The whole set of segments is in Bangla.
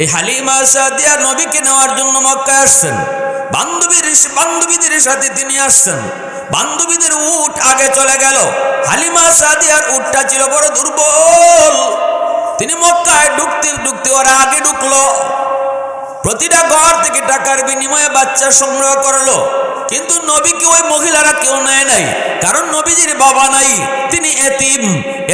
এই হালিমা সাদিয়া নবীকে নেওয়ার জন্য মক্কায় আসছেন। বান্ধবীদের সাথে তিনি আসছেন। বান্ধবীদের উট আগে চলে গেল। হালিমা সাদিয়ার উটটা ছিল বড় দুর্বল। তিনি মক্কায় ঢুকতে ওরা আগে ঢুকলো। প্রতিটা ঘর থেকে টাকার বিনিময়ে বাচ্চা সংগ্রহ করলো, কিন্তু নবীকে ওই মহিলারা কেউ নেয় নাই, কারণ নবীজির বাবা নাই, তিনি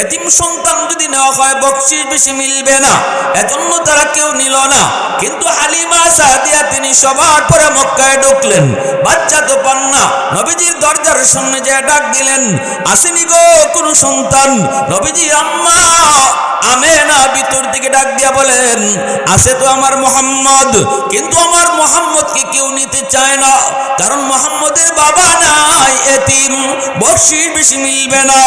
এতিম সন্তান যদি নেওয়া হয় বকশিশ বেশি মিলবে না, এজন্য তারা কেউ নিল না। কিন্তু হালিমা সাদিয়া তিনি সবার পরে মক্কায় ঢুকলেন, বাচ্চা তো পান না। নবীজির দরজার সামনে যে ডাক দিলেন, আসেনি গো কোন সন্তান? নবীজি আম্মা আমেনা ভিতর থেকে ডাক দিয়া বলেন, আছে তো আমার মুহাম্মদ, কিন্তু আমার মুহাম্মদকে কেউ নিতে চায় না, কারণ মুহাম্মদের বাবা নাই, এতিম, বকশিশ বেশি মিলবে না,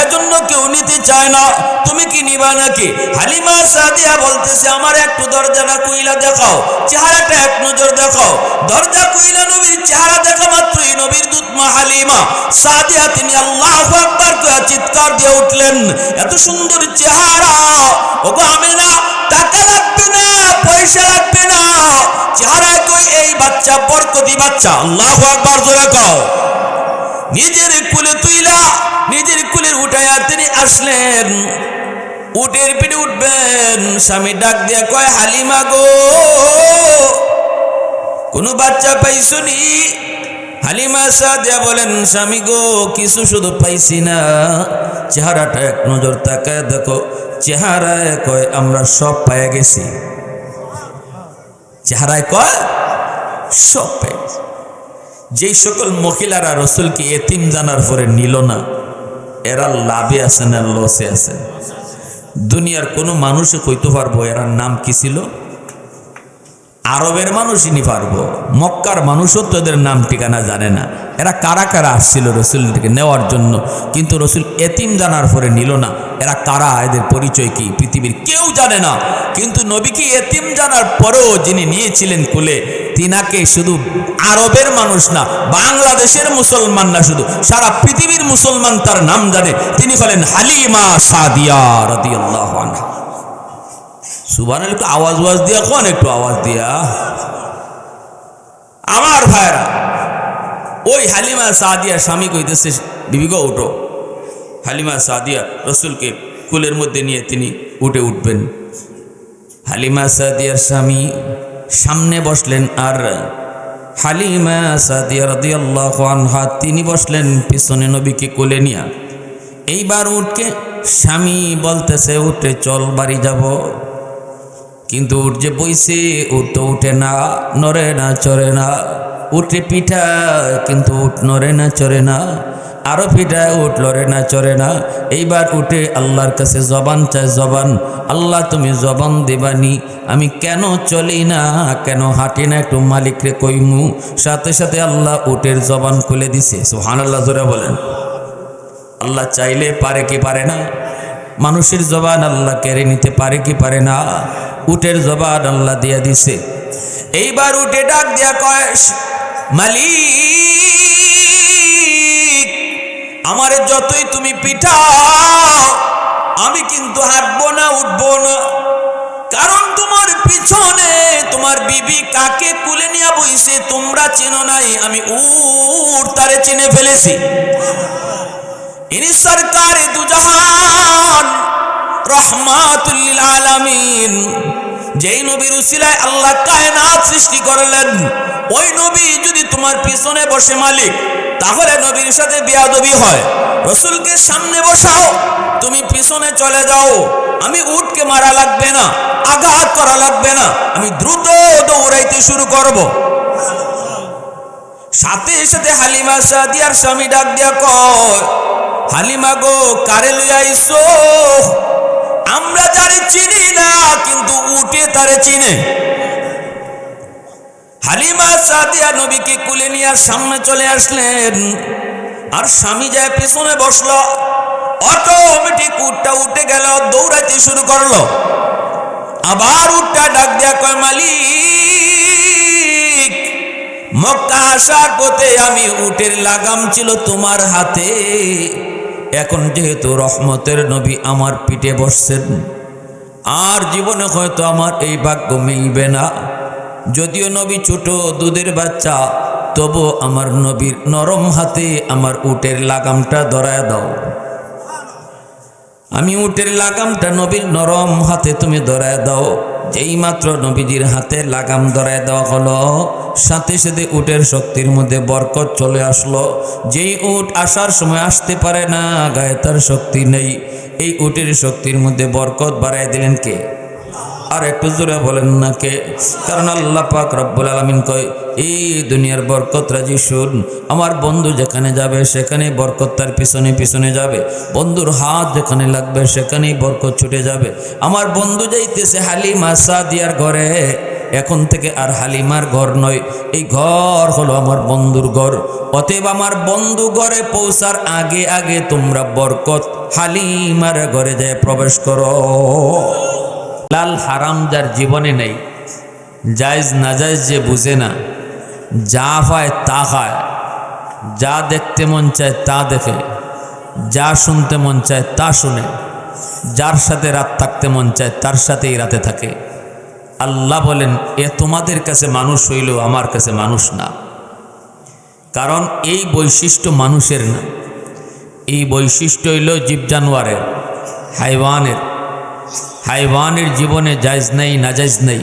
এজন্য কেউ নিতে চায় না। তুমি কি নিবা নাকি? হালিমা সাদিয়া বলতেছে, আমার একটু দরজাটা কইলা দেখাও, চেহারাটা এক নজর দেখাও। দরজা কইলা নবীর চেহারা দেখা মাত্রই নবীর দূত মা হালিমা সাদিয়া তিনি আল্লাহু আকবার কইয়া চিৎকার দিয়ে উঠলেন, এত সুন্দর চেহারা, ওগো আমেনা, টাকা লাগবে না, পয়সা লাগবে না, চেহারায় কই এই বাচ্চা বরকতি বাচ্চা। আল্লাহু আকবার জোরে কও। নিজের কুলে তুইলা নিজের কুলে উঠাইয়া তিনি আসলেন। উটের পিঠে উঠবেন, স্বামী ডাক দিয়া কয়, হালিমা গো, কোন বাচ্চা পাইছনি? হালিমা সাদিয়া বলেন, স্বামী গো, কিছু শুধু পাইছি না, চেহারাটা এক নজর তাকায় দেখো। চেহারায় কয়, আমরা সব পাইয়া গেছি। চেহারায় কয়, সব পেয়ে গেছি। যেই সকল মহিলারা রসুলকে এতিম জানার পরে নিল না, এরা লাভে আছে না লসে আছে? দুনিয়ার কোনো মানুষে কইতে পারবো এরার নাম কি ছিল? আরবের মানুষই নি পারবো, মক্কার মানুষও তো এদের নাম ঠিকানা জানে না। এরা কারা কারা আসছিল রসুলকে নেওয়ার জন্য, কিন্তু রসুল এতিম জানার পরে নিল না। এরা কারা, এদের পরিচয় কি পৃথিবীর কেউ জানে না। কিন্তু নবীকে এতিম জানার পরেও যিনি নিয়েছিলেন কুলে, তিনাকে শুধু আরবের মানুষ না, বাংলাদেশের মুসলমান না, শুধু সারা পৃথিবীর মুসলমান তার নাম জানে। তিনি হলেন হালিমা সাদিয়া রাদিয়াল্লাহু আনহা। সুবহানাল্লাহ, একটু আওয়াজ দিয়া কোন, একটু আওয়াজ দিয়া। আমার ভাইরা, ওই হালিমা সাদিয়া স্বামী কইতেছে, বিবি গো উঠো। হালিমা সাদিয়া রসুলকে কুলের মধ্যে নিয়ে তিনি উঠবেন। হালিমা সাদিয়ার স্বামী সামনে বসলেন, আর হালিমা সাদিয়া রাদিয়াল্লাহু আনহা তিনি বসলেন পিছনে নবীকে কোলে নিয়া। এইবার উঠকে স্বামী বলতেছে, উঠে চল বাড়ি যাব। কিন্তু উঠ যে বইছে, উঠ তো উঠে না, নড়ে না, চড়ে না। উঠে পিঠা, কিন্তু উঠ নড়ে না, চড়ে না। আরো পিঠা, উঠ লড়ে না, চড়ে না। এইবার উঠে আল্লাহর কাছে জবান চায়, জবান, আল্লাহ তুমি জবান দেবানি, আমি কেন চলি না, কেন হাঁটি না, একটু মালিকরে কইমু। সাথে সাথে আল্লাহ উটের জবান খুলে দিছে। সুবহানাল্লাহ জোরে বলেন। আল্লাহ চাইলে পারে কি পারে না? মানুষের জবান আল্লাহ কেড়ে নিতে পারে কি পারে না? উটের জবান আল্লাহ দিয়া দিছে। এইবার উঠে ডাক দিয়া কয়, মালিক, আমারে যতই তুমি পিঠাও, আমি কিন্তু হাঁটবো না, উঠবো না, কারণ তোমার পিছনে তোমার বিবি কাকে কুলে নিয়ে বইছে তোমরা চিনো নাই, আমি উট তারে চিনে ফেলেছি। ইনি সরকারে দুজাহান, রহমাতুল লিল আলামিন, যেই নবীর উসিলায় আল্লাহ কায়নাত সৃষ্টি করলেন, ওই নবী যদি তোমার পিছনে বসে মালিক, তাহলে নবীর সাথে বেয়াদবি হয়। রসুলকে সামনে বসাও, তুমি পিছনে চলে যাও, আমি উটকে মারা লাগবে না, আঘাত করা লাগবে না, আমি দ্রুত দৌড়াইতে শুরু করব। সাথে সাথে হালিমা সাদিয়ার স্বামী ডাক দিয়া কয়, হালিমা গো, কারে লইয়া আইছো? আমরা যারে চিনি না, কিন্তু উটে তারে চিনে। হালিমা সাদিয়া নবীকে কুলে নিয়ে সামনে চলে আসলেন, আর স্বামী যায় পিছনে বসলো। অটোমেটিক উটটা উঠে গেল, দৌড়াইতে শুরু করলো। আবার উটটা ডাক দেয়া কয়, মালিক, মক্কা আসার পথে আমি উটের লাগাম ছিল তোমার হাতে, এখন যেহেতু রহমতের নবী আমার পিঠে বসছেন, আর জীবনে হয়তো আমার এই ভাগ্য মিলবে না। যদিও নবী ছোট দুধের বাচ্চা, তবু আমার নবীর নরম হাতে আমার উটের লাগামটা ধরায় দাও। আমি উটের লাগামটা নবীর নরম হাতে তুমি ধরায় দাও। যেই মাত্র নবীজির হাতে লাগাম ধরায় দেওয়া হলো, সাথে সাথে উটের শক্তির মধ্যে বরকত চলে আসলো। যেই উট আসার সময় আসতে পারে না, গায়ে তার শক্তি নেই, এই উটের শক্তির মধ্যে বরকত বাড়ায় দিলেন কে? আর একটু জোরে বলেন না কে? কারণ আল্লাহ পাক রব্বুল আলামিন কয়, এই দুনিয়ার বরকত রাজি শুন, আমার বন্ধু যেখানে যাবে সেখানে বরকত তার পিছনে পিছনে যাবে। বন্ধুর হাত যেখানে লাগবে সেখানেই বরকত ছুটে যাবে। আমার বন্ধু যাইতেছে হালিমা সাদিয়ার ঘরে, এখন থেকে আর হালিমার ঘর নয়, এই ঘর হলো আমার বন্ধুর ঘর। অতএব আমার বন্ধু ঘরে পৌঁছার আগে আগে তোমরা বরকত হালিমার ঘরে যায় প্রবেশ করো। লাল হারাম যার জীবনে নেই, জায়েজ নাজায়েজ যে বুঝে না, যা পায় তা খায়, যা দেখতে মন চায় তা দেখে, যা শুনতে মন চায় তা শুনে, যার সাথে রাত থাকতে মন চায় তার সাথেই রাতে থাকে। আল্লাহ বলেন, এ তোমাদের কাছে মানুষ হইল, আমার কাছে মানুষ না। কারণ এই বৈশিষ্ট্য মানুষের না, এই বৈশিষ্ট্য হইল জীব জানোয়ারের, হাইওয়ানের। হাইওয়ানের জীবনে জায়েজ নেই নাজায়েজ নেই,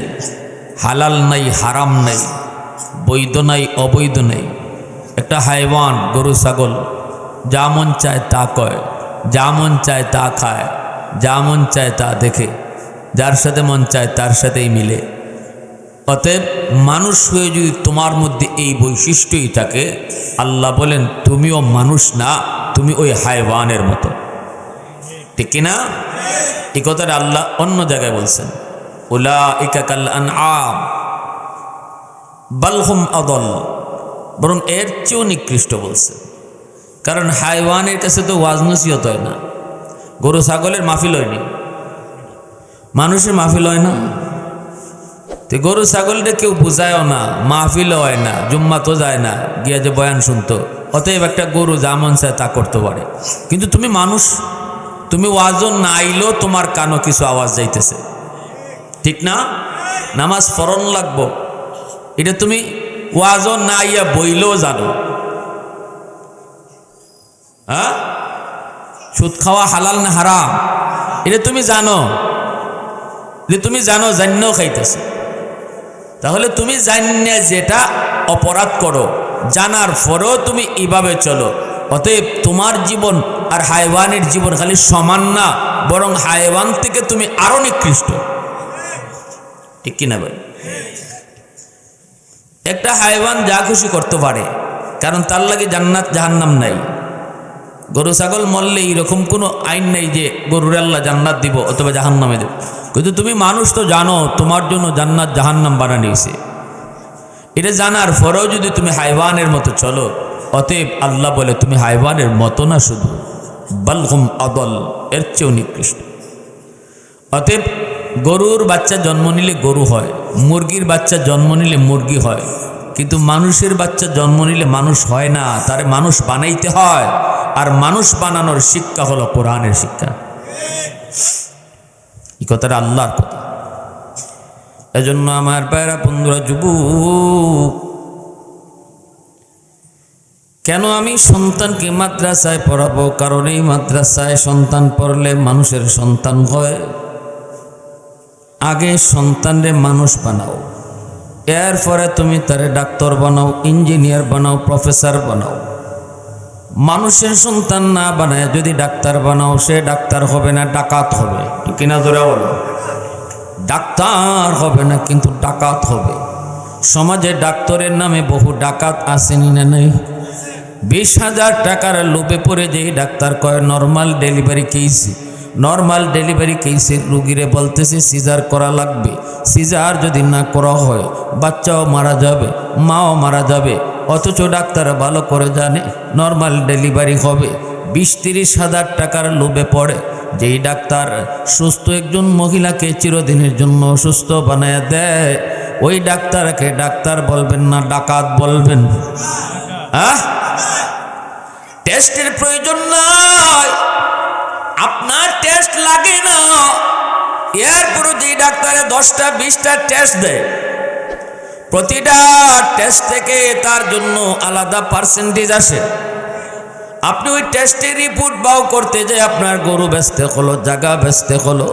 হালাল নাই হারাম নাই, বৈধ নাই অবৈধ নেই। একটা হাইওয়ান গরু ছাগল যা মন চায় তা কয়, যা মন চায় তা খায়, যা মন চায় তা দেখে, যার সাথে মন চায় তার সাথেই মিলে। অতএব মানুষ হয়ে যদি তোমার মধ্যে এই বৈশিষ্ট্যই থাকে, আল্লাহ বলেন তুমিও মানুষ না, তুমি ওই হাইওয়ানের মতো। ঠিক কিনা? এই কথাটা আল্লাহ অন্য জায়গায় বলছেন, উলাইকা কাল আনআম বাল হুম আদল, বরং এর চেয়েও নিকৃষ্ট বলছে। কারণ হাইওয়ানের কাছে তো ওয়াজ নসিহত হয় না, গরু ছাগলের মাহফিল হয়নি, মানুষের মাহফিল হয় না। তো গরু ছাগলটা কেউ বুঝায়ও না, মাহফিলও হয় না, জুম্মা তো যায় না গিয়া যে বয়ান শুনতো। অতএব একটা গরু যা মন চায় তা করতে পারে, কিন্তু তুমি মানুষ, তুমি ওয়াজও না আইলেও তোমার কানও কিছু আওয়াজ যাইতেছে, ঠিক না? নামাজ ফরন লাগবো, এটা তুমি ওয়াজও না আইয়া বইলেও জানো। হ্যাঁ, সুদ খাওয়া হালাল না হারাম এটা তুমি জানো, যে তুমি জানো জান্যও খাইতেছে। তাহলে তুমি জানিয়ে যেটা অপরাধ করো, জানার পরেও তুমি এইভাবে চলো। অতএব তোমার জীবন আর হাইওয়ানের জীবন খালি সমান না, বরং হাইওয়ান থেকে তুমি আরো নিকৃষ্ট। ঠিক কিনা ভাই? একটা হাইওয়ান যা খুশি করতে পারে, কারণ তার লাগে জান্নাত জাহান্নাম নাই। গরু ছাগল মরলে এইরকম কোনো আইন নেই যে গরুর আল্লাহ জান্নাত দিব অথবা জাহান্নামে দেব। কিন্তু তুমি মানুষ তো জানো তোমার জন্য জান্নাত জাহান্নাম বানানো হয়েছে, এটা জানার পরেও যদি তুমি হাইওয়ানের মতো চলো, অতএব আল্লাহ বলে তুমি হাইওয়ানের মতো না, শুধু বাল হুম আদল, এর চেয়েও নিকৃষ্ট। অতএব গরুর বাচ্চা জন্ম নিলে গরু হয়, মুরগির বাচ্চা জন্ম নিলে মুরগি হয়, কিন্তু মানুষের বাচ্চা জন্ম নিলে মানুষ হয় না, তারে মানুষ বানাইতে হয়। আর মানুষ বানানোর শিক্ষা হলো কোরআনের শিক্ষা। এই কথাটা আল্লাহর কথা। এজন্য আমার ভাইরা বন্ধুরা, যুবক, কেন আমি সন্তানকে মাদ্রাসায় পড়াবো? কারণ এই মাদ্রাসায় সন্তান পড়লে মানুষের সন্তান হয়। আগে সন্তানরে মানুষ বানাও, এরপরে তুমি তারে ডাক্তার বানাও, ইঞ্জিনিয়ার বানাও, প্রফেসর বানাও। মানুষের সন্তান না বানায় যদি ডাক্তার বানাও, সে ডাক্তার হবে না, ডাকাত হবে। কিনা ধরে বলো, ডাক্তার হবে না কিন্তু ডাকাত হবে। সমাজে ডাক্তারের নামে বহু ডাকাত আসেনি না নেই? 20,000 টাকার লোভে পড়ে যেই ডাক্তার কয় normal delivery case, normal delivery কেসের রুগীরে বলতেছে সিজার করা লাগবে। সিজার যদি না করা হয় বাচ্চাও মারা যাবে, মাও মারা যাবে। অথচ ডাক্তার ভালো করে জানে নর্মাল ডেলিভারি হবে। 20-30 হাজার টাকার লোভে পড়ে যেই ডাক্তার সুস্থ একজন মহিলাকে চিরদিনের জন্য অসুস্থ বানায় দেয়, ওই ডাক্তারকে ডাক্তার বলবেন না, ডাকাত বলবেন। টেস্টের প্রয়োজন নাই, আপনার টেস্ট লাগে না, এরপরে যে ডাক্তারে 10টা 20টা টেস্ট দেয়, প্রতিটা টেস্ট থেকে তার জন্য আলাদা পার্সেন্টেজ আসে। আপনি ওই টেস্টের রিপোর্ট বাও করতে যে আপনার গরু বেচতে হলো, জায়গা বেচতে হলো,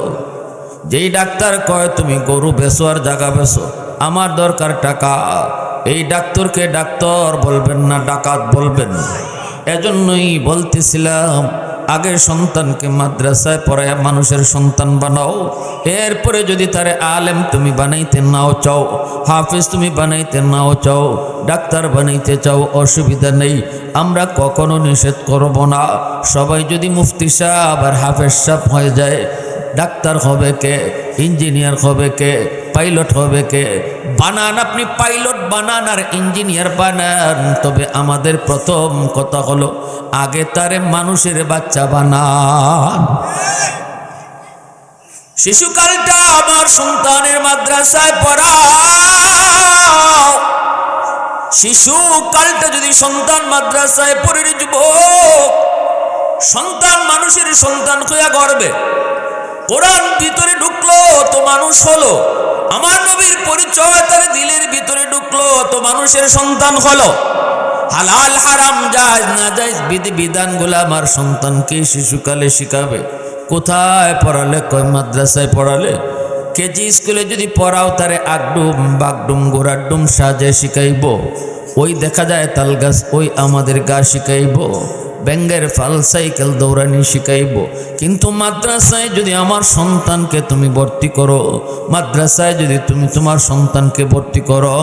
যেই ডাক্তার কয় তুমি গরু বেচো আর জায়গা বেচো, আমার দরকার টাকা, এই ডাক্তারকে ডাক্তার বলবেন না, ডাকাত বলবেন। এজন্যই বলতেছিলাম আগে সন্তানকে মাদ্রাসায় পড়ায় মানুষের সন্তান বানাও, এরপরে যদি তারে আলেম তুমি বানাইতে নাও চাও, হাফেজ তুমি বানাইতে নাও চাও, ডাক্তার বানাইতে চাও, অসুবিধা নেই, আমরা কখনো নিষেধ করব না। সবাই যদি মুফতি সাহেব আর হাফেজ সাহেব হয়ে যায়, ডাক্তার হবে কে, ইঞ্জিনিয়ার হবে কে, পাইলট হবে কে? বানান, আপনি পাইলট বানান আর ইঞ্জিনিয়ার বানান, তবে আমাদের প্রথম কথা হলো আগে তারে মানুষের বাচ্চা বানান। শিশুকালটা আমার সন্তানের মাদ্রাসায় পড়াও। শিশুকালটা যদি সন্তান মাদ্রাসায় পড়ে, যুবক সন্তান মানুষের সন্তান হইয়া গর্বে, কোরআন ভিতরে ঢুকলো তো মানুষ হলো, আমার নবীর পরিচয় তার দিলের ভিতরে ঢুকলো তো মানুষের সন্তান হলো। হালাল হারাম জায়েজ না জায়েজ বিধি বিধানগুলো আমার সন্তানকে শিশুকালে শিখাবে। কোথায় পড়ালে? কয় মাদ্রাসায় পড়ালে। কেজি স্কুলে যদি পড়াও তারে আগডুম বাগডুম গোড়াডুম সাজে শিখাইব, ওই দেখা যায় তাল গাছ ওই আমাদের গা শিখাইব, ব্যাঙ্গের ফাল সাইকেল দৌড়ানি শিখাইব। কিন্তু মাদ্রাসায় যদি আমার সন্তানকে তুমি ভর্তি করো, মাদ্রাসায় যদি তুমি তোমার সন্তানকে ভর্তি করো,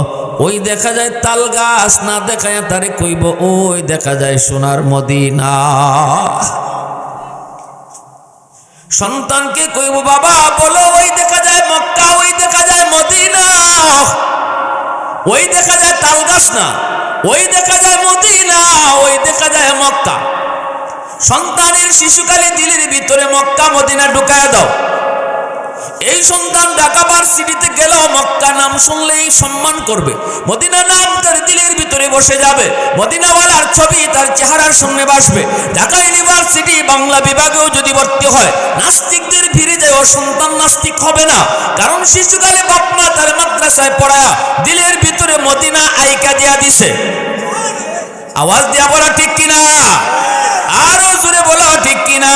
ওই দেখা যায় তাল গাছ না দেখায় তারে কইব ওই দেখা যায় সোনার মদিনা। সন্তানকে কইব বাবা বলো ওই দেখা যায় মক্কা, ওই দেখা যায় মদিনা, ওই দেখা যায় তাল গাছ না, ওই দেখা যায় মদিনা, ওই দেখা যায় মক্কা। সন্তানের শিশুকালে দিলের ভিতরে মক্কা মদিনা ঢুকায় দাও। এই সন্তান ঢাকা ভার্সিটিতে গেল, মক্কা নাম শুনলেই সম্মান করবে, মদিনা নাম তার দিলের ভিতরে বসে যাবে, মদিনাওয়ালার ছবি তার চেহারার সামনে ভাসবে। ঢাকা ইউনিভার্সিটি বাংলা বিভাগেও যদি ভর্তি হয়, নাস্তিকদের ভিড়ে যায়, ও সন্তান নাস্তিক হবে না, কারণ শিশুকালে বাপ মা তার মাদ্রাসায় পড়ায়া দিলের ভিতরে মদিনা আইকা দিয়া দিছে। আওয়াজ দিয়া বলা ঠিক কিনা? আরো জোরে বলো ঠিক কিনা?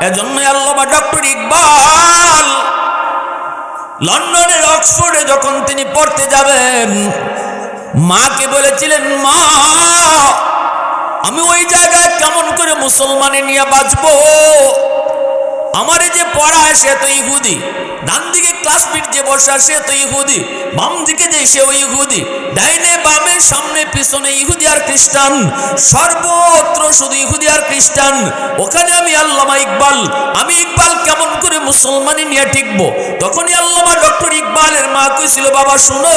এজন্য আল্লামা ডক্টর ইকবাল লন্ডনের অক্সফোর্ডে যখন তিনি পড়তে যাবেন, মাকে বলেছিলেন মা আমি ওই জায়গায় কেমন করে মুসলমানে নিয়ে বাঁচবো, আমারে যে পড়ায় সে তো ইহুদি, ডান দিকে ক্লাসমেট যে বসা সে তো ইহুদি, বাম দিকে যে সেও ইহুদি, ডাইনে বামে সামনে পিছনে ইহুদি আর খ্রিস্টান, সর্বত্র শুধু ইহুদি আর খ্রিস্টান। ওখানে আমি আল্লামা ইকবাল, আমি ইকবাল কেমন করে মুসলমানি নিয়ে টিকবো? তখনই আল্লামা ডক্টর ইকবালের মা কইছিল বাবা শুনো,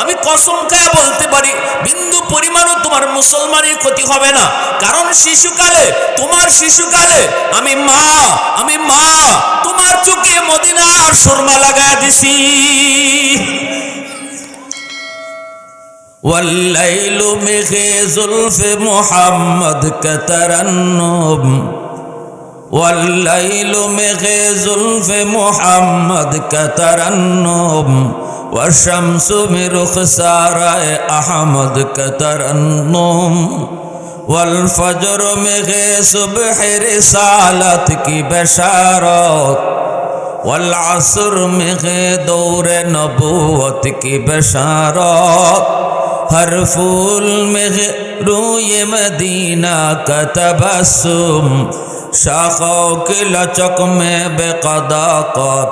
আমি কসম খায় বলতে পারি বিন্দু পরিমাণও তোমার মুসলমানের ক্ষতি হবে না, কারণ শিশুকালে তোমার শিশুকালে আমি মা তোমার চোখে মদিনার সুরমা লাগায় দিছি। والليل مغي زلف محمد كترنم، والليل مغي زلف محمد كترنم، والشمس برخسار احمد كترنم، والفجر مغي صبح رسالت کی بشارت، والعصر مغي دور نبوت کی بشارت، ہر پھول مغي روی مدینہ کا تبسم، شاخوں کی لچک میں بے قضا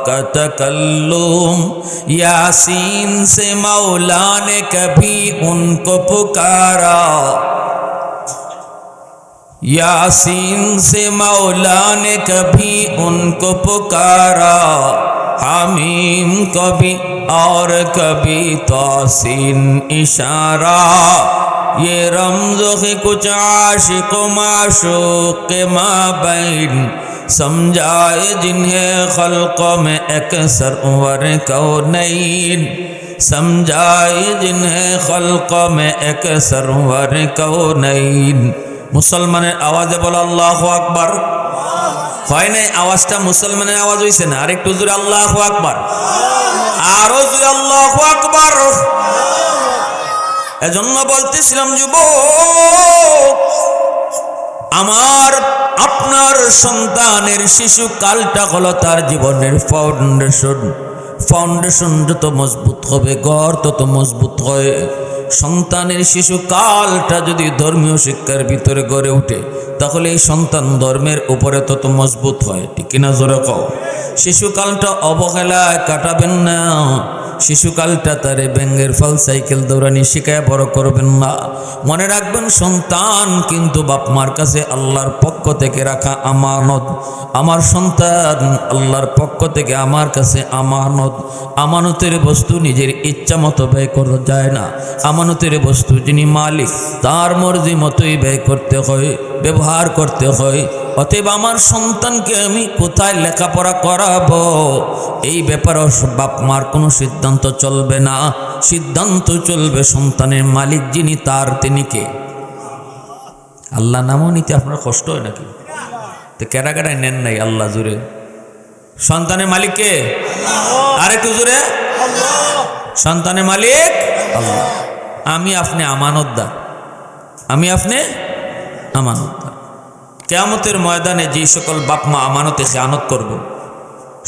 کا تکلم، یاسین سے مولا نے کبھی ان کو پکارا، यासीन से मौला ने कभी उनको पुकारा, हामीम कभी और कभी तौसीन इशारा, ये रमज़ है कुछ आशिक माशूक के माबैन, समझाए जिन्हें खल्क़ में अक्सर वर कौनैन, समझाए जिन्हें खल्क़ में अक्सर वर कौनैन। मुसलमाনের আওয়াজে বলো আল্লাহু আকবার। হয় নাই? আওয়াজটা মুসলমানের আওয়াজ হইছে না? আর একটু জোরে আল্লাহু আকবার, আরো জোরে আল্লাহু আকবার। এজন্য বলতেছিলাম যুবক, আমার আপনার সন্তানের শিশুকালটা হলো তার জীবনের ফাউন্ডেশন। ফাউন্ডেশন যত মজবুত হবে, ঘর তত মজবুত হয়। সন্তানের শিশুকালটা যদি ধর্মীয় শিক্ষার ভিতরে গড়ে ওঠে, তাহলে এই সন্তান ধর্মের উপরে তত মজবুত হয়। ঠিক কিনা জোরে কও? শিশুকালটা অবহেলায় কাটাবেন না। শিশুকালটা তারে ব্যাঙ্গের ফল সাইকেল দৌড়ানি শিখায় বড় করবেন না। মনে রাখবেন, সন্তান কিন্তু বাপ মার কাছে আল্লাহর পক্ষ থেকে রাখা আমানত। আমার সন্তান আল্লাহর পক্ষ থেকে আমার কাছে আমানত। আমানতের বস্তু নিজের ইচ্ছা মতো ব্যয় করা যায় না। আমানতের বস্তু যিনি মালিক, তার মর্জি মতোই ব্যয় করতে হয়, ব্যবহার করতে হয়। অতএব আমার সন্তানকে আমি কোথায় লেখাপড়া করাবো, এই ব্যাপারে বাপ মার কোনো সিদ্ধান্ত চলবে না। সিদ্ধান্ত চলবে সন্তানের মালিক যিনি, তার তিনি কে? আল্লাহ নামও নিতে আপনার কষ্ট হয় নাকি? তো কেডাকেডায় নেন নাই আল্লাহ জুড়ে? সন্তানের মালিক কে? আরেকটু জুড়ে, সন্তানের মালিক আল্লাহ। আমি আপনি আমানতদার, আমি আপনি আমানতদার। কিয়ামতের ময়দানে যে সকল বাপ মা আমানতে খেয়ানত করবেন,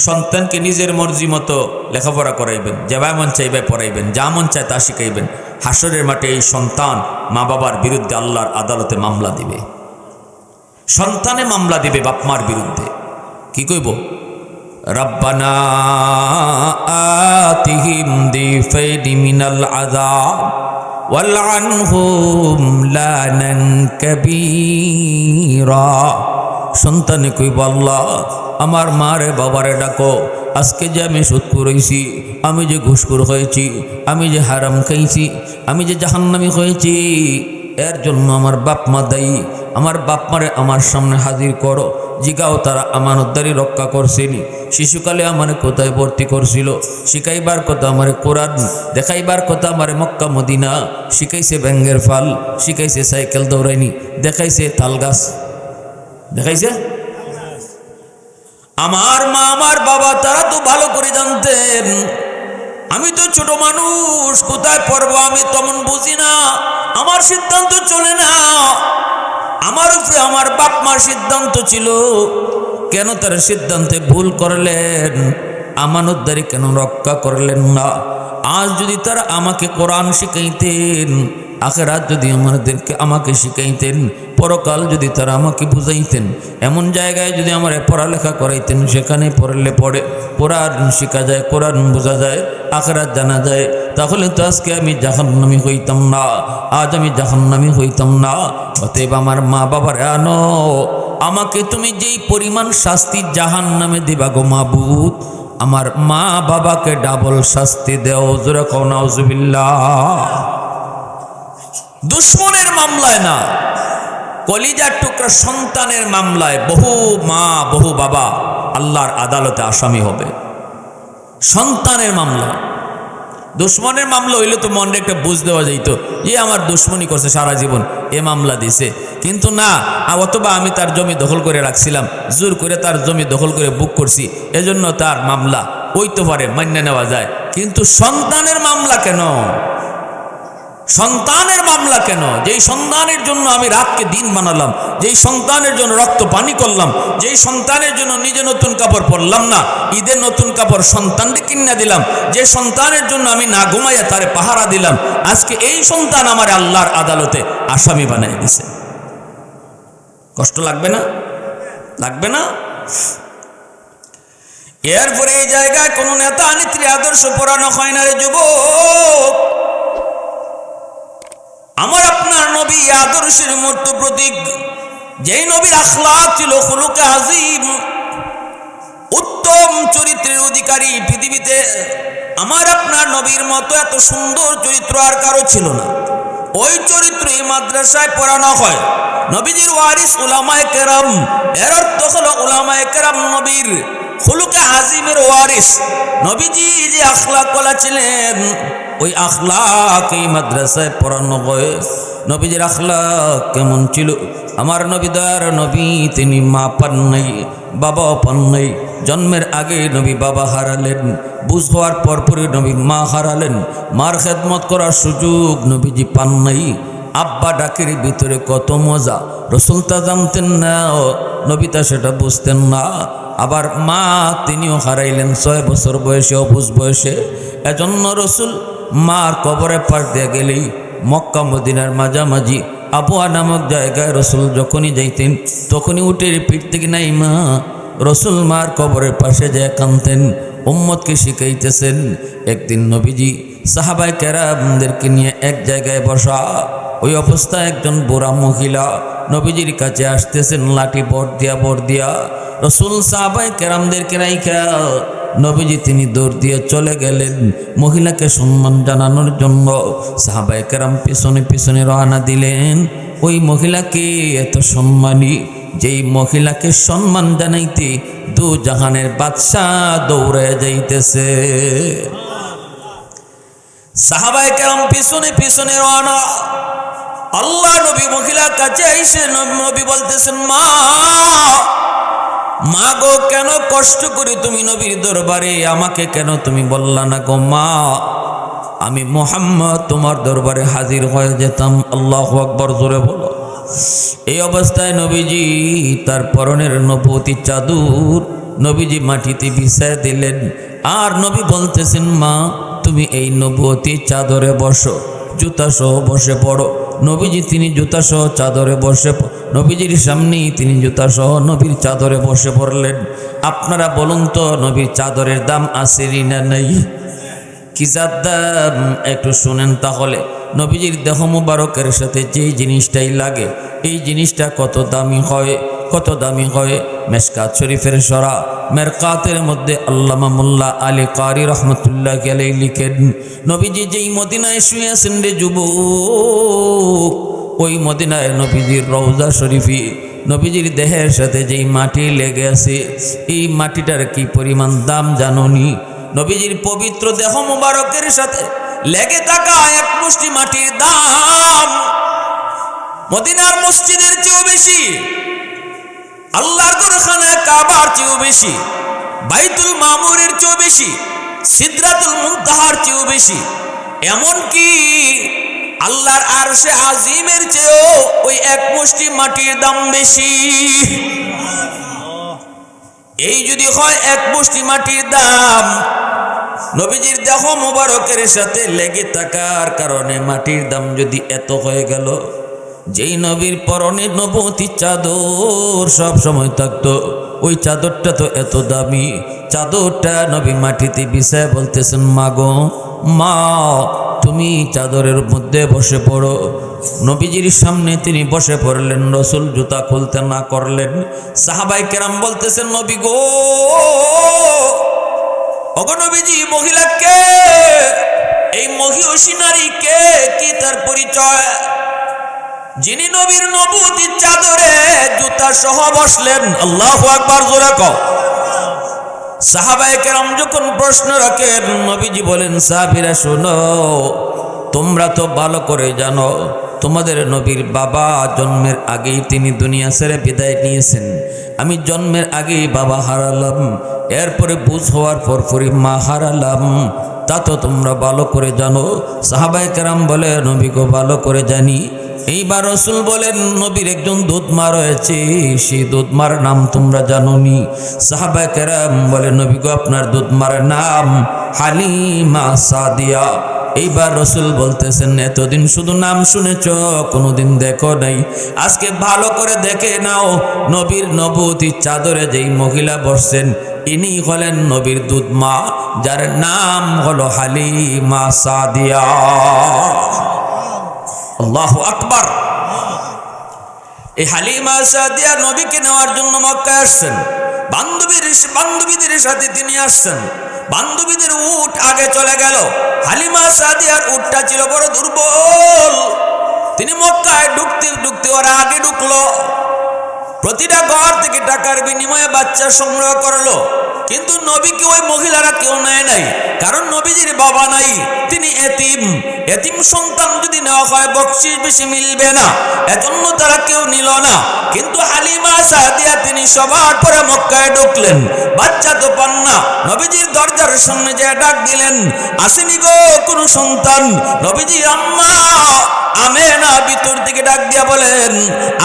সন্তানকে নিজের মর্জি মতো লেখাপড়া করাইবেন, যেভাবে মন চাইবে পড়াইবেন, যা মন চায় তা শিখাইবেন, হাসরের মাঠে এই সন্তান মা বাবার বিরুদ্ধে আল্লাহর আদালতে মামলা দিবে। সন্তানে মামলা দিবে বাপ মার বিরুদ্ধে। কি কইব? রব্বানা আতিহিম দিফাইনি মিনাল আযাব ওয়ালআনহুম লানান কাবীরা। সন্তানে কইব, আল্লাহ আমার মারে বাবারে ডাকো, আজকে যে আমি সুদখোর হয়েছি, আমি যে ঘুষখোর হয়েছি, আমি যে হারাম খাইছি, আমি যে জাহান্নামী হয়েছি, এর জন্য আমার বাপ মা দায়ী। আমার বাপ মারে আমার সামনে হাজির করো, জিগাও তারা আমানতদারি রক্ষা করছেনি। শিশুকালে আমারে কোথায় ভর্তি করছিল, শিখাইবার কথা আমারে কোরআন, দেখাইবার কথা আমারে মক্কা মদিনা, শিখাইছে ব্যাঙ্গের ফাল, শিখাইছে সাইকেল দৌড়াইনি, দেখাইছে তাল গাছ, দেখাইছে। আমার মা আমার বাবা তারা তো ভালো করে জানতেন আমি তো ছোট মানুষ, কোথায় পড়বো আমি তেমন বুঝি না, আমার সিদ্ধান্ত চলে না। আমার উপরে আমার বাপ মার সিদ্ধান্ত ছিল, কেন তার সিদ্ধান্তে ভুল করলেন? আমানতদারি কেন রক্ষা করলেন না? আজ যদি তারা আমাকে কোরআন শিখাইতেন, আখিরাত যদি আমাকে শিখাইতেন, পরকাল যদি তারা আমাকে বুঝাইতেন, এমন জায়গায় যদি আমার পড়ালেখা করাইতেন, সেখানে পড়লে পড়ে কোরআন শিখা যায়, কোরআন বোঝা যায়, আখিরাত জানা যায়, তাহলে তো আজকে আমি জাহান্নামী হইতাম না, আজ আমি জাহান্নামী হইতাম না। অতএব আমার মা বাবার আনো, আমাকে তুমি যেই পরিমাণ শাস্তি জাহান্নামে দিবা গো মাবুদ, আমার মা বাবাকে ডাবল শাস্তি দেও। জোরে কও নাউজুবিল্লাহ। দুশ্মনের মামলায় না, কলিজার টুকরা সন্তানের মামলায় বহু মা বহু বাবা আল্লাহর আদালতে আসামি হবে। সন্তানের মামলা, দুশ্মনের মামলা হইলে তো মনে একটা বুঝ দেওয়া যাইতো, যে আমার দুশ্মনী করছে সারা জীবন, এ মামলা দিছে। কিন্তু না, অথবা আমি তার জমি দখল করে রাখছিলাম, জোর করে তার জমি দখল করে বুক করছি, এজন্য তার মামলা হইতে পারে, মান্য নেওয়া যায়। কিন্তু সন্তানের মামলা কেন? সন্তানের মামলা কেন? যেই সন্তানের জন্য আমি রাতকে দিন বানালাম, যেই সন্তানের জন্য রক্ত পানি করলাম, যেই সন্তানের জন্য নিজে নতুন কাপড় পরলাম না, ঈদের নতুন কাপড় সন্তানকে কিনে দিলাম, যে সন্তানের জন্য আমি না ঘুমাইয়া তারে পাহারা দিলাম, আজকে এই সন্তান আমার আল্লাহর আদালতে আসামি বানাই দিছে। কষ্ট লাগবে না? লাগবে না? এরপরে এই জায়গায় কোন নেতা নেত্রী আদর্শ পড়ানো হয় না রে যুবক। আমার আপনার নবী আদর্শের মূর্ত প্রতীক, যেই নবীর আখলাক ছিল খুলুকে আজিম, উত্তম চরিত্রের অধিকারী। পৃথিবীতে আমার আপনার নবীর মতো এত সুন্দর চরিত্র আর কারো ছিল না। ওই চরিত্র এই মাদ্রাসায় পড়ানো হয়। নবীজির ওয়ারিস উলামায়ে কেরাম, এর অর্থ হলো উলামায়ে কেরাম নবীর খুলুকে আজিমের ওয়ারিস। নবীজি যে আখলাক ওয়ালা ছিলেন, ওই আখলাক এই মাদ্রাসায় পড়ানো হয়। নবীজির আখলাক কেমন ছিল? আমার নবী দয়ার নবী, তিনি মা পান নাই, বাবাও পান নাই। জন্মের আগে নবী বাবা হারালেন, বুঝ হওয়ার পরপরই নবী মা হারালেন। মার খেদমত করার সুযোগ নবীজি পান নাই। আব্বা ডাকের ভিতরে কত মজা, রসুল তা জানতেন না, নবী তা সেটা বুঝতেন না। আবার মা তিনিও হারাইলেন 6 বছর বয়সে, অবুঝ বয়সে। এজন্য রসুল মার কবরে পাশ দিয়ে গেলেই মক্কা মদিনার মাঝামাঝি আবুয়া নামক জায়গায় রসুল যখনই যাইতেন, তখনই উঠে পিঠ থেকে নাই মা রসুল মার কবরের পাশে যায় কাঁদতেন, উম্মতকে শিখাইতেছেন। একদিন নবীজি সাহাবায়ে কেরামদেরকে নিয়ে এক জায়গায় বসা, ওই অবস্থায় একজন বুড়া মহিলা নবীজির কাছে আসতেছেন, লাঠি বর দিয়া। রসুল সাহাবায়ে কেরামদেরকে রাইখা নবীজি তিনি দৌড় দিয়ে চলে গেলেন মহিলাকে সম্মান জানানোর জন্য। সাহাবায়ে কেরাম পিছনে পিছনে রওনা দিলেন। ওই মহিলাকে এত সম্মানী, যেই মহিলাকে সম্মান জানাইতে দু জাহানের বাদশাহ দৌড়ে যাইতেছে। সাহাবায়ে কেরাম পিছনে পিছনে রওনা। আল্লাহ নবী মহিলার কাছে এসে নবী বলতেছেন, মা গো, কেন কষ্ট করে তুমি নবীর দরবারে, আমাকে কেন তুমি বললা না গো মা? আমি মুহাম্মদ তোমার দরবারে হাজির হয়ে যেতাম। আল্লাহু আকবার, জোরে বলো। এই অবস্থায় নবীজি তার পরনের নবুয়তি চাদর নবীজি মাটিতে বিছায় দিলেন। আর নবী বলতেছেন, মা তুমি এই নবুয়তি চাদরে বসো, জুতা সহ বসে পড়ো। নবীজি তিনি জুতা সহ চাদরে বসে, নবীজির সামনেই তিনি জুতা সহ নবীর চাদরে বসে পড়লেন। আপনারা বলুন তো, নবীর চাদরের দাম আছে না নাই? কি যার দাম একটু শুনেন তাহলে। নবীজির দেহ মুবারকের সাথে যেই জিনিসটাই লাগে, এই জিনিসটা কত দামি হয়, কত দামি হয়। মেশকাত শরীফের সরা মেরকাতের মধ্যে আল্লামা মোল্লা আলী কারি রহমতুল্লাহ আলাইহি লিখেন, নবীজি যেই মদিনায় শুয়ে আছেন রে যুবক, ওই মদিনায় নবীজির রওজা শরীফি, নবীজির দেহের সাথে যেই মাটি লেগে আছে, এই মাটিটার কি পরিমাণ দাম জাননি? নবীজির পবিত্র দেহ মুবারকের সাথে লেগে থাকা এক মুষ্টি মাটির দাম মদিনার মসজিদের চেয়েও বেশি, আল্লাহর ঘরখানা কাবার চেয়েও বেশি, বাইতুল মামুরের চেয়েও বেশি, সিদরাতুল মুনতাহার চেয়েও বেশি, এমনকি আল্লাহর আরশে আজিমের চেয়েও ওই এক মুষ্টি মাটির দাম বেশি। এই যদি হয় এক মুষ্টি মাটির দাম, নবীজির দেহ মুবারকের সাথে লেগে থাকার কারণে মাটির দাম যদি এত হয়ে গেল, যেই নবীর পরনে নবুয়তি চাদর সব সময় থাকতো, ওই চাদরটা তো এত দামি, চাদরটা নবী মাটিতে বিছায় বলতেছেন, মা গো মা, তুমি চাদরের মধ্যে বসে পড়ো। নবীজির সামনে তিনি বসে পড়লেন, রসুল জুতা খুলতে না করলেন। সাহাবায়ে কেরাম বলতেছেন, নবী গো, ওগো নবীজি, মহিলাকে, এই মহিষী নারী কে, কি তার পরিচয়? যিনি নবীর নবুয়তি চাদরে জুতা সহ বসলেন। আল্লাহু আকবার, জোরে কও। সাহাবায়ে কেরাম যখন প্রশ্ন রাখেন, নবীজি বলেন, সাহাবীরা শোনো, তোমরা তো ভালো করে জানো তোমাদের নবীর বাবা জন্মের আগেই তিনি দুনিয়া ছেড়ে বিদায় নিয়েছেন। আমি জন্মের আগেই বাবা হারালাম, এরপরে বুঝ হওয়ার পরপরই মা হারালাম, তা তো তোমরা ভালো করে জানো। সাহাবায়ে কেরাম বলে, নবী গো, ভালো করে জানি। এইবার রসুল বলেন, নবীর একজন দুধমা রয়েছে, সেই দুধমার নাম তোমরা জানোনি? সাহাবায়ে কেরাম বলে, নবী গো, আপনার দুধমার নাম হালিমা সাদিয়া। এইবার রসুল বলতেছেন, এতদিন শুধু নাম শুনেছ, কোনোদিন দেখো নাই, আজকে ভালো করে দেখে নাও। নবীর নবুয়তি চাদরে যেই মহিলা বসছেন, ইনি হলেন নবীর দুধমা, যার নাম হলো হালিমা সাদিয়া। আল্লাহু আকবার। এই হালিমা সাদিয়া নবীকে নেওয়ার জন্য মক্কায় আসছেন। বান্ধবীদের সাথে তিনি আসছেন। বান্ধবীদের উট আগে চলে গেল। হালিমা সাদিয়ার উটটা ছিল বড় দুর্বল। তিনি মক্কায় ঢুকতে ওরা আগে ঢুকলো। প্রতিটা ঘর থেকে টাকার বিনিময়ে বাচ্চা সংগ্রহ করলো। কিন্তু নবীকে ওই মহিলারা কেউ নেয় নাই, কারণ নবীজির বাবা নাই, তিনি এতিম। এতিম সন্তান যদি নেওয়া হয় বকশিশ বেশি মিলবে না, এজন্য তারা কেউ নিল না। কিন্তু হালিমা সাদিয়া তিনি সবার পরে মক্কায় ঢুকলেন, বাচ্চা তো পান না। নবীজির দরজার সামনে যে ডাক দিলেন, আসেনি গো কোন সন্তান? নবীজি আম্মা আমেনা ভিতর থেকে ডাক দিয়া বলেন,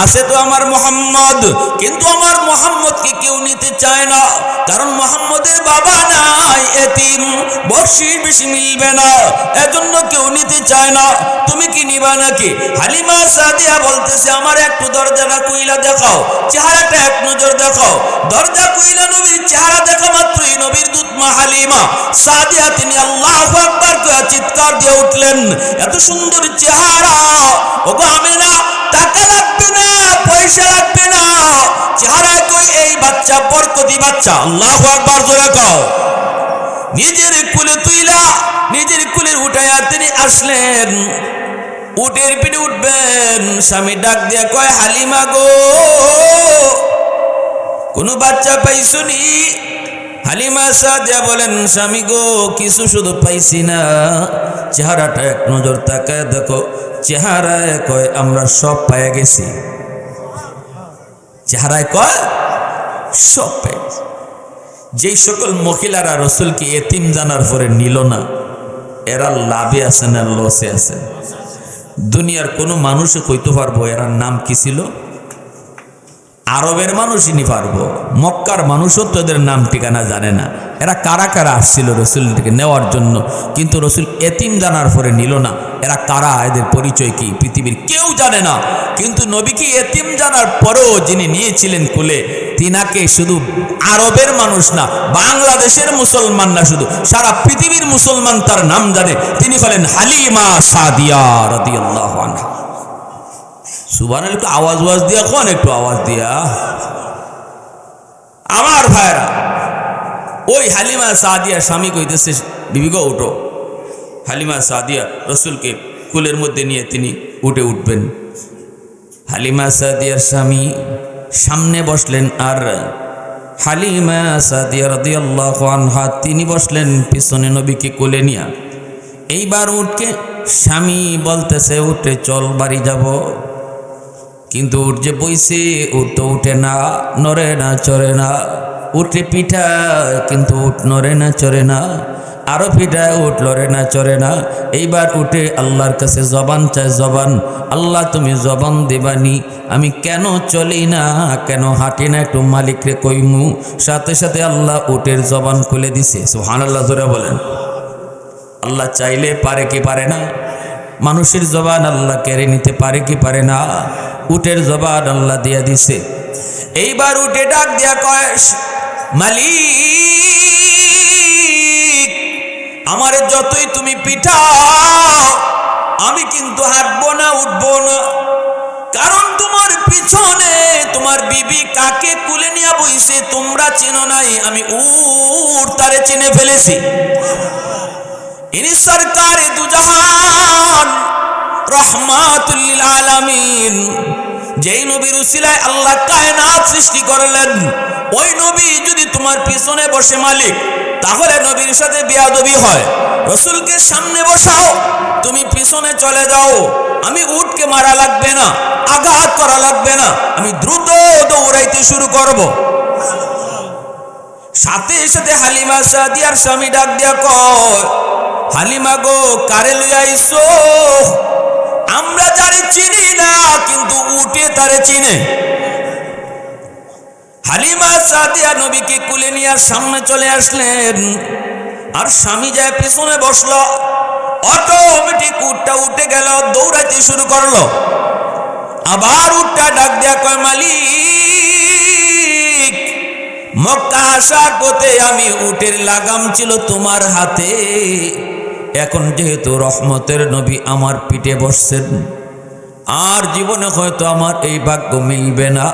আছে তো আমার মোহাম্মদ, কিন্তু আমার মোহাম্মদকে কেউ নিতে চায় না, কারণ মোহাম্মদের বাবা নাই, এতিম, বকশিশ বেশি মিলবে না, এজন্য কেউ নিতে চায় না। তুমি কি নিবা নাকি? হালিমা সাদিয়া বলতেছে, আমার একটু দরজাটা কইলা দেখাও, চেহারাটা এক নজর দেখাও। দরজা কইলা নবীর চেহারা দেখা মাত্রই নবীর দূত মা হালিমা সাদিয়া তিনি আল্লাহু আকবার কইয়া চিৎকার দিয়ে উঠলেন, এত সুন্দর চেহারা, ওগো আমেনা, টাকা লাগবে না, পয়সা লাগবে না, চেহারায় কই এই বাচ্চা বরকতি বাচ্চা। আল্লাহু আকবার জোরে কও। নিজের কুলে তুইলা নিজের কুলে উঠাইয়া তিনি আসলেন, উটের পিঠে উঠবেন, স্বামী ডাক দিয়া কয়, হালিমা গো কোন বাচ্চা পাইছুনি? হালিমা সাদিয়া বলেন, স্বামী গো কিছু শুধু পাইছি না, চেহারাটা এক নজর তাকায় দেখো। চেহারায় কয়, আমরা সব পাইয়া গেছি। চেহারায় কয় সব পেয়ে গেছি। যেই সকল মহিলারা রসুলকে এতিম জানার পরে নিল না, এরা লাভে আছে না লসে আছে? দুনিয়ার কোনো মানুষে কইতে পারবো এরার নাম কি ছিল? আরবের মানুষই নি পারবো, মক্কার মানুষও তো এদের নাম ঠিকানা জানে না। এরা কারা কারা আসছিল রসুলকে নেওয়ার জন্য, কিন্তু রসুল এতিম জানার পরে নিল না। এরা কারা, এদের পরিচয় কি পৃথিবীর কেউ জানে না। কিন্তু নবীকে এতিম জানার পরেও যিনি নিয়েছিলেন কুলে, তিনাকে শুধু আরবের মানুষ না, বাংলাদেশের মুসলমান না, শুধু সারা পৃথিবীর মুসলমান তার নাম জানে। তিনি হলেন হালিমা সাদিয়া রাদিয়াল্লাহু আনহা। সুবহানাল্লাহ, একটু আওয়াজ দিয়া কোন, একটু আওয়াজ দিয়া। আমার ভাইরা, ওই হালিমা সাদিয়া স্বামী কইতেছে, বিবি গো উঠো। হালিমা সাদিয়া রসুলকে কুলের মধ্যে নিয়ে তিনি উঠে উঠবেন। হালিমা সাদিয়ার স্বামী সামনে বসলেন, আর হালিমা সাদিয়া রাদিয়াল্লাহু আনহা তিনি বসলেন পিছনে নবীকে কোলে নিয়া। এইবার উঠকে স্বামী বলতেছে, উঠে চল বাড়ি যাব। কিন্তু উঠ যে বইছে, উঠ তো উঠে না, নড়ে না, চড়ে না। উঠে পিঠা, কিন্তু উঠ নড়ে না, চড়ে না। আরো পিঠা, উঠ লড়ে না, চড়ে না। এইবার উঠে আল্লাহর কাছে জবান চায়, জবান, আল্লাহ তুমি জবান দেবানি, আমি কেন চলি না, কেন হাঁটি না, একটু মালিকরে কইমু। সাথে সাথে আল্লাহ উটের জবান খুলে দিছে। সুবহানাল্লাহ জোরে বলেন। আল্লাহ চাইলে পারে কি পারে না? মানুষের জবান আল্লাহ কেড়ে নিতে পারে কি পারে না? উটের জবান আল্লাহ দিয়া দিছে। এইবার উঠে ডাক দিয়া কয়, মালিক আমারে যতই তুমি পিঠাও, আমি কিন্তু হাঁটবো না, উঠবো না, কারণ তোমার পিছনে তোমার বিবি কাকে কুলে নিয়ে বইছে তোমরা চেনো নাই, আমি উট তারে চিনে ফেলেছি। ইনি সরকারে দুজাহান, রহমাতুল লিল আলামিন, যেই নবীর উসিলায় আল্লাহ কায়নাত সৃষ্টি করলেন, ওই নবী যদি তোমার পিছনে বসে মালিক, তাহলে নবীর সাথে বেয়াদবি হয়। রসুলকে সামনে বসাও, তুমি পিছনে চলে যাও, আমি উটকে মারা লাগবে না, আঘাত করা লাগবে না, আমি দ্রুত দৌড়াইতে শুরু করব। সাথে সাথে হালিমা সাদিয়ার স্বামী ডাক দিয়া কয়, হালিমা গো কারে লইয়া আইছো? আমরা যারে চিনি না, কিন্তু উটে তারে চিনে। হালিমা সাদিয়া নবীকে কুলে নিয়ে সামনে চলে আসলেন, আর স্বামী যায় পিছনে বসলো। অটোমেটিক উটটা উঠে গেল, দৌড়াইতে শুরু করলো। আবার উটটা ডাক দেয়া কয়, মালিক মক্কা আসার পথে আমি উটের লাগাম ছিল তোমার হাতে, এখন যেহেতু রহমতের নবী আমার পিঠে বসছেন, আর জীবনে হয়তো আমার এই ভাগ্য মিলবে না।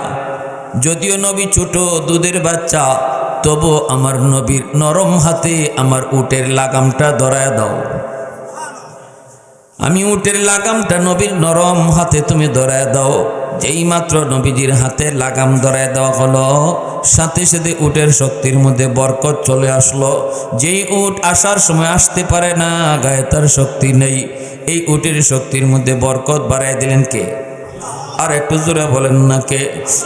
যদিও নবী ছোট দুধের বাচ্চা, তবু আমার নবীর নরম হাতে আমার উটের লাগামটা ধরায় দাও। আমি উটের লাগামটা নবীর নরম হাতে তুমি ধরায় দাও। যেই মাত্র নবীজির হাতে লাগাম ধরায় দেওয়া হলো, সাথে সাথে উটের শক্তির মধ্যে বরকত চলে আসলো। যেই উট আসার সময় আসতে পারে না, গায়ে তার শক্তি নেই, এই উটের শক্তির মধ্যে বরকত বাড়ায় দিলেন কে? আর একটু জোরে বলেন না কে?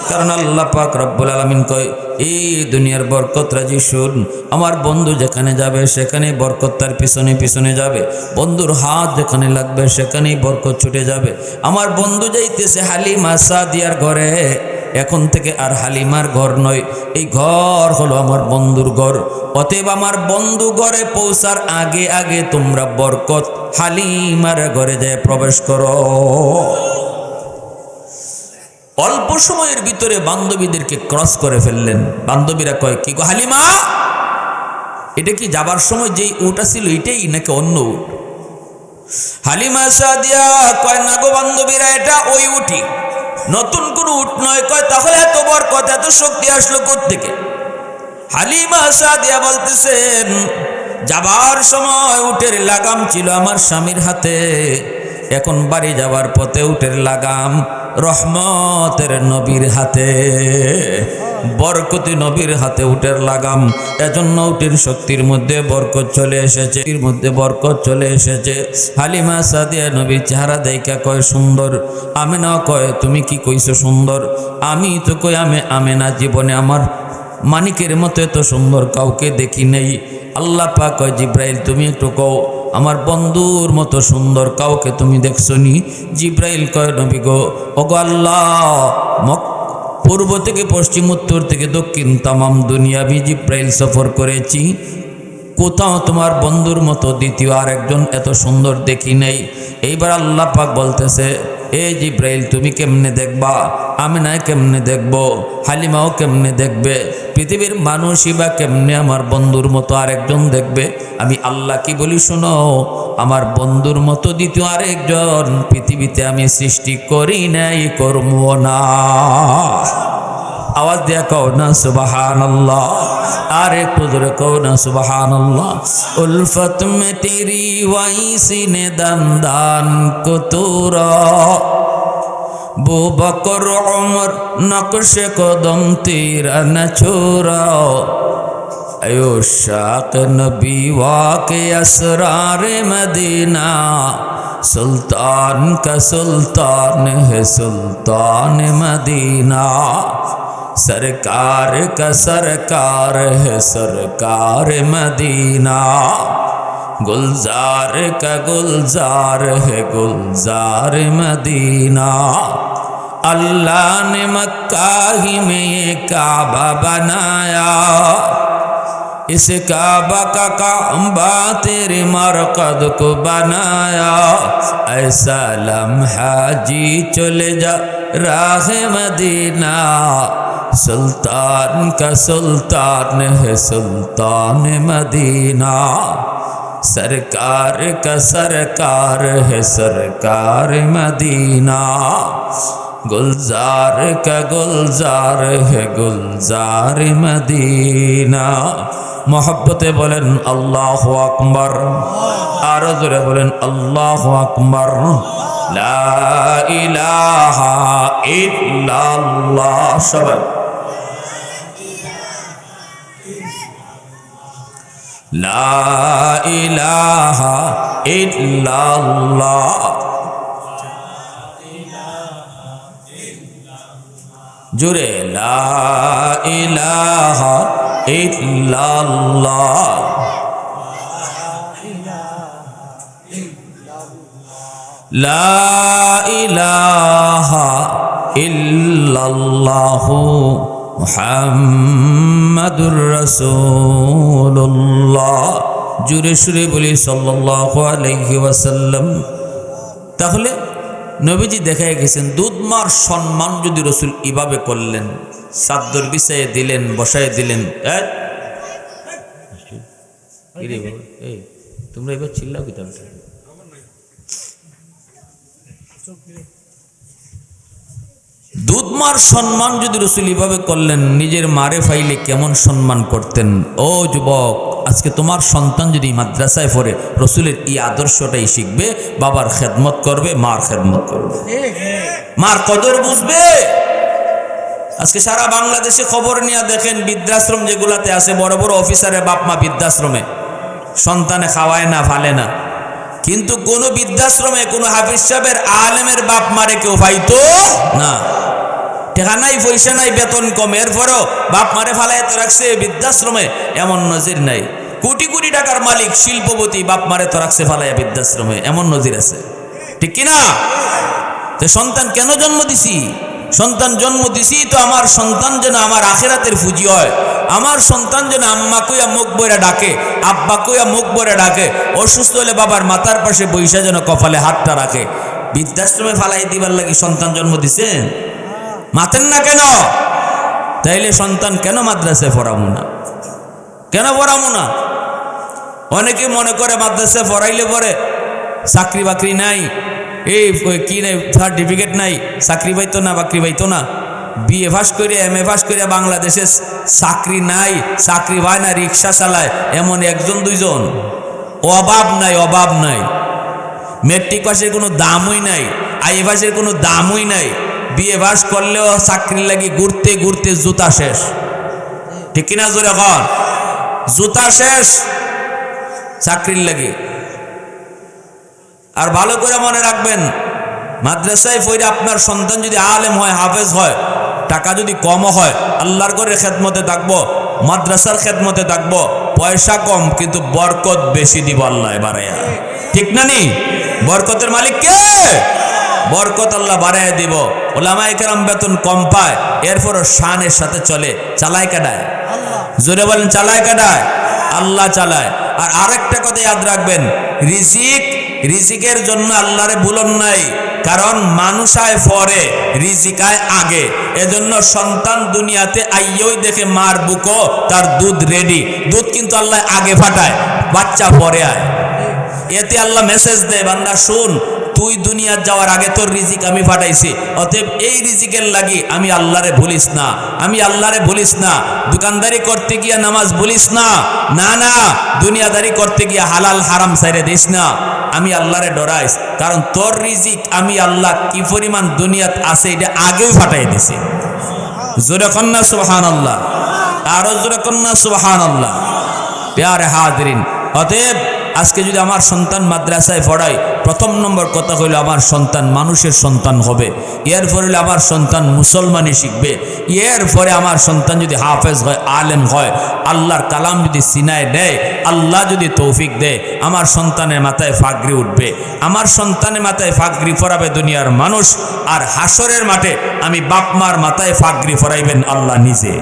কারণ আল্লাহ পাক রব্বুল আলামিন কয়, এই দুনিয়ার বরকত রাজি শুন, আমার বন্ধু যেখানে যাবে সেখানে বরকত তার পিছনে পিছনে যাবে, বন্ধুর হাত যেখানে লাগবে সেখানেই বরকত ছুটে যাবে। আমার বন্ধু যাইতেছে হালিমা সাদিয়ার ঘরে, এখন থেকে আর হালিমার ঘর নয়, এই ঘর হলো আমার বন্ধুর ঘর। অতএব আমার বন্ধু ঘরে পৌঁছার আগে আগে তোমরা বরকত হালিমার ঘরে যায় প্রবেশ করো। অল্প সময়ের ভিতরে বান্ধবীদেরকে ক্রস করে ফেললেন। বান্ধবীরা কয়, কি গো হালিমা, এটা কি যাবার সময় যেই উটটা ছিল এটাই নাকি অন্য উট? হালিমা সাদিয়া কয়, না গো বান্ধবীরা, এটা ওই উঠি, নতুন কোন উট নয়। কয়, তাহলে এত বরকত এত শক্তি আসলো কোত্থেকে? হালিমা সাদিয়া বলতেছেন, যাবার সময় উটের লাগাম ছিল আমার স্বামীর হাতে, এখন বাড়ি যাবার পথে উটের লাগাম রহমতের নবীর হাতে, বরকতি নবীর হাতে উটের লাগাম। এজন্য উটের শক্তির মধ্যে বরকত চলে এসেছে, এর মধ্যে বরকত চলে এসেছে। হালিমা সাদিয়া নবীর চেহারা দেখা কয় সুন্দর। আমেনা কয়, তুমি কি কইছো সুন্দর? আমি তো কই আমেনা জীবনে আমার মানিকের মতো এত সুন্দর কাউকে দেখি নেই। আল্লাহ পাক কয়, জিব্রাইল তুমি একটু কও, আমার বন্ধুর মতো সুন্দর কাউকে তুমি দেখছো নি? জিব্রাইল কয়, নবী গো, ওগো আল্লাহ, পূর্ব থেকে পশ্চিম, উত্তর থেকে দক্ষিণ, তামাম দুনিয়া আমি জিব্রাইল সফর করেছি, কোথাও তোমার বন্ধুর মতো দ্বিতীয় আর একজন এত সুন্দর দেখি নেই। এইবার আল্লাহ পাক বলতেছে, এ জিব্রাইল তুমি কেমনে দেখবা, আমিনায় কেমনে দেখবো, হালিমাও কেমনে দেখবে, পৃথিবীর মানুষই বা কেমনে আমার বন্ধুর মতো আরেকজন দেখবে? আমি আল্লাহ কি বলি শোনো, আমার বন্ধুর মতো দ্বিতীয় আরেকজন পৃথিবীতে আমি সৃষ্টি করি নাই, করবো না। আওয়াজ দিয়া কও না সুবহানাল্লাহ, আর একটু জোরে কও না সুবহানাল্লাহ। উলফত মে তেরি ওয়াইসি নে দান কুতুরা, বু বকর উমর নকশে কদম তেরা ন ছোরা, আয়ো শাক নবী ওয়াকে আসরারে মদিনা, সুলতান কা সুলতান হে সুলতান মদিনা, सरकार का सरकार है सरकार मदीना, गुलजार का गुलजार है गुलजार मदीना, अल्लाह ने मक्का ही में ये काबा बनाया, इस काबा का काबा तेरे मरकद को बनाया, ऐसा लम्हा जी चले जा राह मदीना, सुल्तान का सुल्तान है सुल्तान मदीना, सरकार का सरकार है सरकार मदीना, गुलजार का गुलजार है गुलजार मदीना। मोहब्बते बोलें अल्लाहु अकबर, आरो जोरे बोलें अल्लाहु अकबर। ला इलाहा इल्लल्लाह, सबाई ला इलाहा इल्लल्लाह, जुरे ला इलाहा इल्लल्लाह, ला इलाहा इल्लल्लाहु मुहम्मदुर रसूलुल्लाह। জুরে সুরে বলি সাল্লাল্লাহু আলাইহি ওয়াসাল্লাম। তাহলে নবীজি দেখায় গেছেন দুধমার সম্মান যদি রসুল এভাবে করলেন, চাদর বিছাইয়ে দিলেন, বসায় দিলেন। এই তোমরা এবার চিল্লাও কি? দুধমার সম্মান যদি রসুল এভাবে করলেন, নিজের মারে ফাইলে কেমন সম্মান করতেন? ও যুবক, আজকে তোমার সন্তান যদি মাদ্রাসায় পড়ে রসুলের এই আদর্শটাই শিখবে, বাবার খেদমত করবে, মার খেদমত করবে, মার কদর বুঝবে। আজকে সারা বাংলাদেশে খবর নিয়ে দেখেন, বৃদ্ধাশ্রম যেগুলাতে আছে, বড় বড় অফিসারের বাপ মা বৃদ্ধাশ্রমে, সন্তানে খাওয়ায় না, ফালে না। কিন্তু কোন বৃদ্ধাশ্রমে কোন হাফিজ সাহেবের আলেমের বাপ মারে কেউ পাইতো না। টাকা নাই, পয়সা নাই, বেতন কম, এরপরও বাপ মারে ফালাইতে রাখছে বৃদ্ধাশ্রমে, এমন নজির নাই। কোটি কোটি টাকার মালিক শিল্পপতি বাপ মারে তো রাখছে ফালাইয়া বৃদ্ধাশ্রমে, এমন নজির আছে, ঠিক কিনা? তো সন্তান কেন জন্ম দিছি? সন্তান জন্ম দিছি তো আমার সন্তান যেন আমার আখিরাতের ফুজি হয়, আমার সন্তান যেন আম্মা কইয়া মুখ বইরা ডাকে, আব্বা কইয়া মুখ বইরা ডাকে, অসুস্থ হলে বাবার মাথার পাশে বৈশা যেন কপালে হাতটা রাখে। বৃদ্ধাশ্রমে ফালাই দিবার লাগি সন্তান জন্ম দিছেন? মাতেন না কেন? তাইলে সন্তান কেন মাদ্রাসায় পড়াবো না? কেন পড়াবো না? অনেকে মনে করে মাদ্রাসায় পড়াইলে পরে চাকরি বাকরি নাই, এই কি নাই, সার্টিফিকেট নাই, চাকরি পাইতো না, বাকরি পাইতো না। বিএ পাস করে, এম এ পাস করে বাংলাদেশে চাকরি নাই, চাকরি হয় না, রিক্সা চালায়, এমন একজন দুইজন। অভাব নাই, অভাব নাই। মেট্রিক পাসের কোনো দামই নাই, আই পাসের কোনো দামই নাই। বিএ পাস করলেও চাকরি লাগি ঘুরতে ঘুরতে জুতা শেষ, ঠিক কিনা? জোরে কর, জুতা শেষ চাকরির লাগে। আর ভালো করে মনে রাখবেন, মাদ্রাসায় পড়ে আপনার সন্তান যদি আলেম হয়, হাফেজ হয়, টাকা যদি কম হয়, আল্লাহর ঘরের খেদমতে থাকবো, মাদ্রাসার খেদমতে থাকবো, পয়সা কম কিন্তু বরকত বেশি দিব আল্লাহ বাড়াইয়া, ঠিক না? নি বরকতের মালিক কে? বরকত আল্লাহ বাড়াইয়া দিব। ওলামায়ে কেরাম বেতন কম পায়, এরপরও শানের সাথে চলে। চালায় কাটায়? জোরে বলেন, চালায় কাটায়? আল্লাহ চালায়। আর আরেকটা কথা ইয়াদ রাখবেন, রিজিকের জন্য আল্লাহরে ভুলন নাই, কারণ মানুষ আয় পরে, রিজিক আয় আগে। এজন্য সন্তান দুনিয়াতে আইয়ই দেখে মার বুকো তার দুধ রেডি, দুধ কিন্তু আল্লাহ আগে ফাটায়, বাচ্চা পরে আয়। এতে আল্লাহ মেসেজ দেয়, বান্দা শুন, তুই দুনিয়া যাওয়ার আগে তোর রিজিক আমি পাঠাইছি, অতএব এই রিজিকের লাগি আমি আল্লাহরে ভুলিস না, আমি আল্লাহরে ভুলিস না। দোকানদারি করতে গিয়া নামাজ ভুলিস না, না না, দুনিয়াদারি করতে গিয়া হালাল হারাম ছাইরে দিস না, আমি আল্লাহরে ডরাইস, কারণ তোর রিজিক আমি আল্লাহ কি পরিমাণ দুনিয়াত আছে এটা আগেই পাঠাই দিছি। জোরে কন্যা সুবহানাল্লাহ, আরো জোরে কন্যা সুবহানাল্লাহ। প্যারে হাজরিন, অতএব আজকে যদি আমার সন্তান মাদ্রাসায় পড়াই, প্রথম নম্বর কথা হইল আমার সন্তান মানুষের সন্তান হবে, এরপরে হইলে আমার সন্তান মুসলমানই শিখবে, এরপরে আমার সন্তান যদি হাফেজ হয়, আলেম হয়, আল্লাহর কালাম যদি সিনায় দেয়, আল্লাহ যদি তৌফিক দেয়, আমার সন্তানের মাথায় ফাগরি উঠবে, আমার সন্তানের মাথায় ফাগরি ফরাবে দুনিয়ার মানুষ, আর হাসরের মাঠে আমি বাপ মার মাথায় ফাগরি ফরাইবেন আল্লাহ নিজে।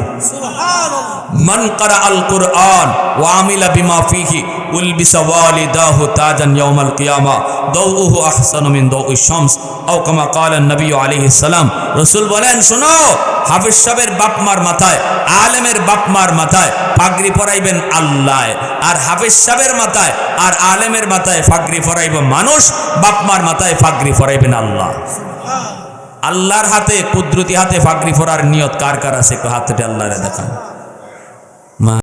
মান ক্বারা আল কুরআন ওয়া আমিলা বিমা ফিহি উলবিসা ওয়ালিদাহু তাজান ইয়াউমাল কিয়ামা দাউহু আহসানু মিন দাউই শামস আও কামা ক্বালা নবী আলাইহিস সালাম। রাসূল বলেন, শোনো, হাফেজ সাহেবের বাপ মার মাথায়, আলেমের বাপ মার মাথায় পাগড়ি পরাইবেন আল্লাহ, আর হাফেজ সাহেবের মাথায় আর আলেমের মাথায় পাগড়ি পরাইব মানুষ, বাপ মার মাথায় পাগড়ি পরাইবেন আল্লাহ। আল্লাহর হাতে, কুদরতি হাতে পাগড়ি পরার নিয়ত কার কার আছে? একটু হাতটা আল্লাহরে দেখান।